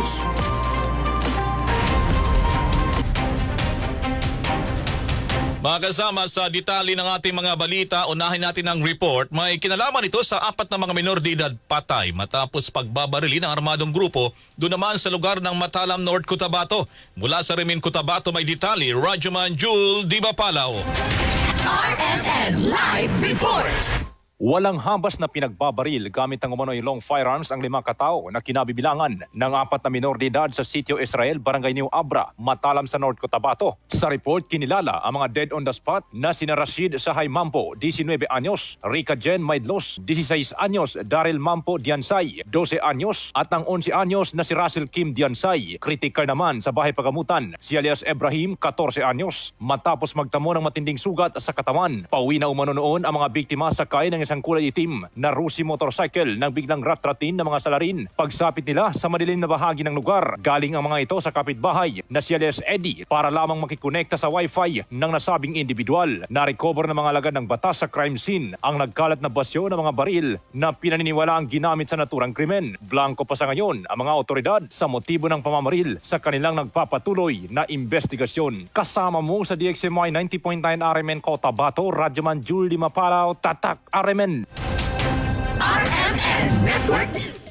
News. Mga kasama, sa detalye ng ating mga balita, unahin natin ang report. May kinalaman ito sa 4 na mga minor de edad patay matapos pagbabarili ng armadong grupo doon naman sa lugar ng Matalam, North Cotabato. Mula sa Remin, Cotabato, may detalye, Rajuman Jul Di Bapalao. RMN Live Report. Walang habas na pinagbabaril gamit ang umano'y long firearms ang 5 katao na kinabibilangan ng 4 na minor de edad sa Sitio Israel, Barangay New Abra, Matalam sa North Cotabato. Sa report, kinilala ang mga dead on the spot na sina Rashid Sahay Mampo, 19 anyos, Rica Jen Maidlos, 16 anyos, Daryl Mampo Diansay, 12 anyos, at ang 11 anyos na si Russell Kim Diansay. Kritikal naman sa bahay pagamutan, si alias Ibrahim, 14 anyos. Matapos magtamo ng matinding sugat sa katawan, pauwi na umano noon ang mga biktima sakay ng isang kulay itim na Rusi motorcycle nang biglang ratratin ng mga salarin. Pagsapit nila sa madilim na bahagi ng lugar, galing ang mga ito sa kapitbahay na si alias Eddie para lamang makikonekta sa wifi ng nasabing individual. Na-recover ng mga alagad ng batas sa crime scene ang nagkalat na basyo ng mga baril na pinaniniwala ang ginamit sa naturang krimen. Blanco pa sa ngayon ang mga otoridad sa motibo ng pamamaril sa kanilang nagpapatuloy na investigasyon. Kasama mo sa DXMY 90.9 RMN Cotabato, Radyoman Jul Di Mapalao, Tatak RMN. RMN Network News.